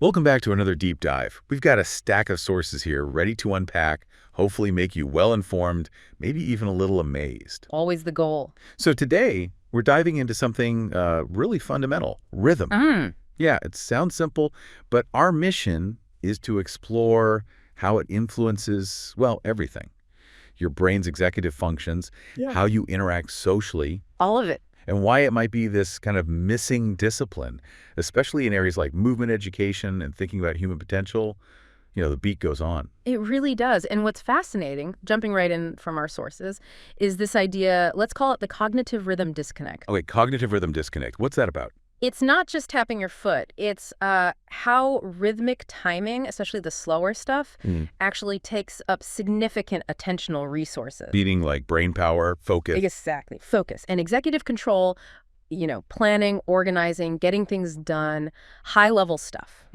Welcome back to another deep dive. We've got a stack of sources here ready to unpack, hopefully make you well-informed, maybe even a little amazed. Always the goal. So today, we're diving into something really fundamental, rhythm. Yeah, it sounds simple, but our mission is to explore how it influences, well, everything. Your brain's executive functions, how you interact socially, All of it. and why it might be this kind of missing discipline, especially in areas like movement education and thinking about human potential. You know, the beat goes on. It really does. And what's fascinating, jumping right in from our sources, is this idea, let's call it the cognitive rhythm disconnect. Okay, cognitive rhythm disconnect. What's that about? It's not just tapping your foot. It's how rhythmic timing, especially the slower stuff, actually takes up significant attentional resources. Beating like brain power, focus. Exactly. Focus. And executive control, planning, organizing, getting things done, high-level stuff.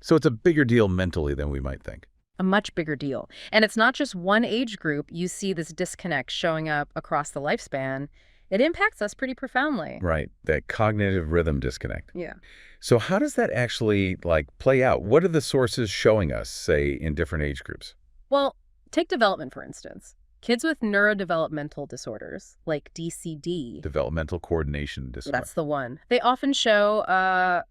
So it's a bigger deal mentally than we might think. A much bigger deal. And it's not just one age group. You see this disconnect showing up across the lifespan. It impacts us pretty profoundly. Right, that cognitive rhythm disconnect. Yeah. So how does that actually play out? What are the sources showing us, say, in different age groups? Well, take development, for instance. Kids with neurodevelopmental disorders, like DCD. Developmental coordination disorder. That's the one. They often show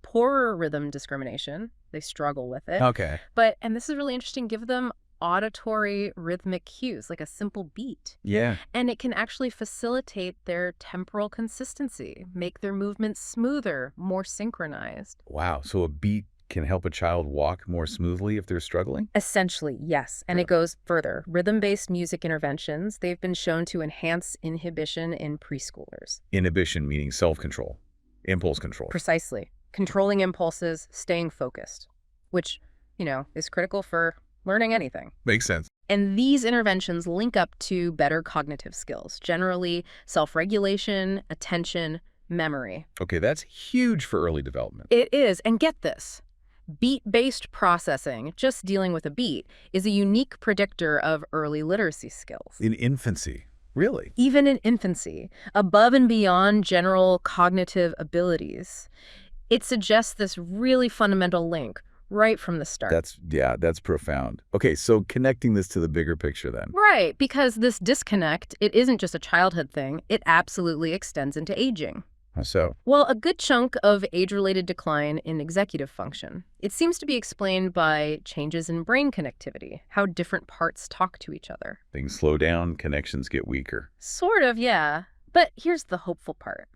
poorer rhythm discrimination. They struggle with it. Okay. And this is really interesting, give them auditory rhythmic cues, like a simple beat. Yeah. And it can actually facilitate their temporal consistency, make their movements smoother, more synchronized. Wow. So a beat can help a child walk more smoothly if they're struggling? Essentially, yes. And it goes further. Rhythm-based music interventions, they've been shown to enhance inhibition in preschoolers. Inhibition meaning self-control, impulse control. Precisely. Controlling impulses, staying focused, which, is critical for learning anything. Makes sense. And these interventions link up to better cognitive skills, generally self-regulation, attention, memory. Okay, that's huge for early development. It is. And get this. Beat-based processing, just dealing with a beat, is a unique predictor of early literacy skills. In infancy, really? Even in infancy, above and beyond general cognitive abilities. It suggests this really fundamental link right from the start. That's profound. Okay, so connecting this to the bigger picture then. Right, because this disconnect, it isn't just a childhood thing. It absolutely extends into aging. How so? Well, a good chunk of age-related decline in executive function. It seems to be explained by changes in brain connectivity, how different parts talk to each other. Things slow down, connections get weaker. Sort of, yeah. But here's the hopeful part.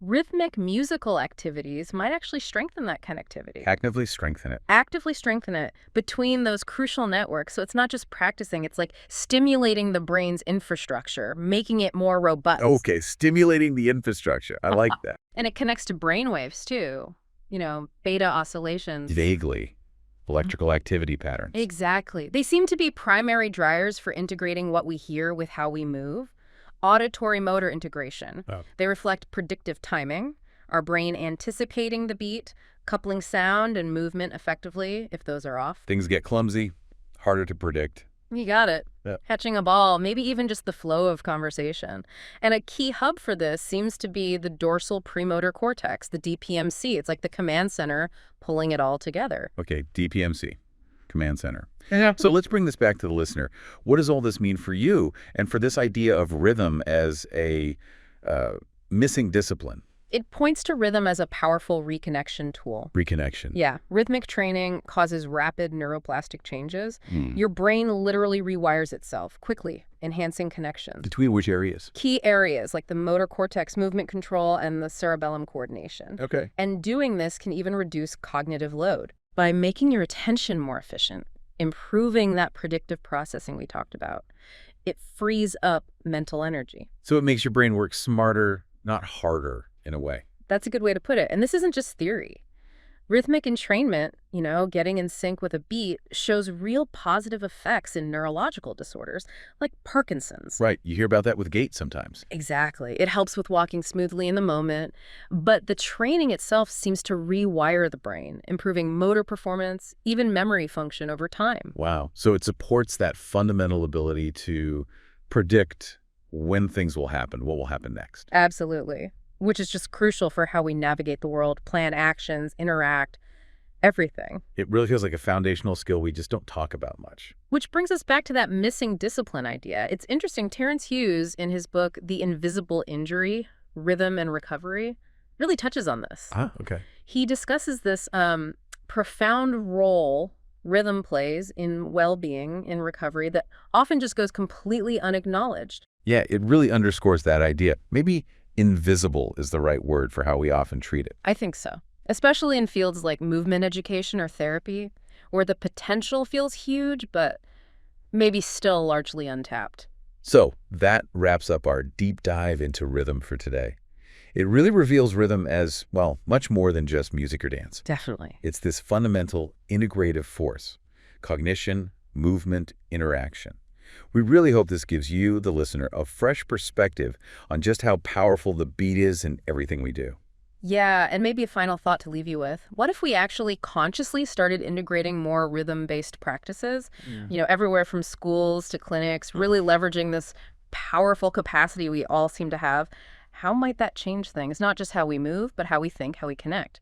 Rhythmic musical activities might actually strengthen that connectivity. Actively strengthen it. Actively strengthen it between those crucial networks. So it's not just practicing, it's like stimulating the brain's infrastructure, making it more robust. Okay, stimulating the infrastructure. I like that. And it connects to brain waves too. Beta oscillations. Vaguely. Electrical activity patterns. Exactly. They seem to be primary drivers for integrating what we hear with how we move. Auditory motor integration. Oh. They reflect predictive timing, our brain anticipating the beat, coupling sound and movement effectively if those are off. Things get clumsy, harder to predict. You got it. Yep. Catching a ball, maybe even just the flow of conversation. And a key hub for this seems to be the dorsal premotor cortex, the DPMC. It's like the command center pulling it all together. Okay, DPMC. Command center. Yeah. So let's bring this back to the listener. What does all this mean for you and for this idea of rhythm as a missing discipline? It points to rhythm as a powerful reconnection tool. Reconnection. Yeah. Rhythmic training causes rapid neuroplastic changes. Your brain literally rewires itself quickly, enhancing connections. Between which areas? Key areas like the motor cortex movement control and the cerebellum coordination. Okay. And doing this can even reduce cognitive load by making your attention more efficient, improving that predictive processing we talked about. It frees up mental energy. So it makes your brain work smarter, not harder in a way. That's a good way to put it. And this isn't just theory. Rhythmic entrainment, getting in sync with a beat, shows real positive effects in neurological disorders like Parkinson's. Right. You hear about that with gait sometimes. Exactly. It helps with walking smoothly in the moment. But the training itself seems to rewire the brain, improving motor performance, even memory function over time. Wow. So it supports that fundamental ability to predict when things will happen, what will happen next. Absolutely. Which is just crucial for how we navigate the world, plan actions, interact, Everything. It really feels like a foundational skill we just don't talk about much. Which brings us back to that missing discipline idea. It's interesting, Terence Hughes, in his book, The Invisible Injury, Rhythm and Recovery, really touches on this. Ah, okay. He discusses this profound role rhythm plays in well-being, in recovery, that often just goes completely unacknowledged. Yeah, it really underscores that idea. Maybe invisible is the right word for how we often treat it. I think so. Especially in fields like movement education or therapy, where the potential feels huge, but maybe still largely untapped. So that wraps up our deep dive into rhythm for today. It really reveals rhythm as, well, much more than just music or dance. Definitely. It's this fundamental integrative force: cognition, movement, interaction. We really hope this gives you, the listener, a fresh perspective on just how powerful the beat is in everything we do. Yeah, and maybe a final thought to leave you with. What if we actually consciously started integrating more rhythm-based practices? Yeah. Everywhere from schools to clinics, really leveraging this powerful capacity we all seem to have. How might that change things? Not just how we move, but how we think, how we connect.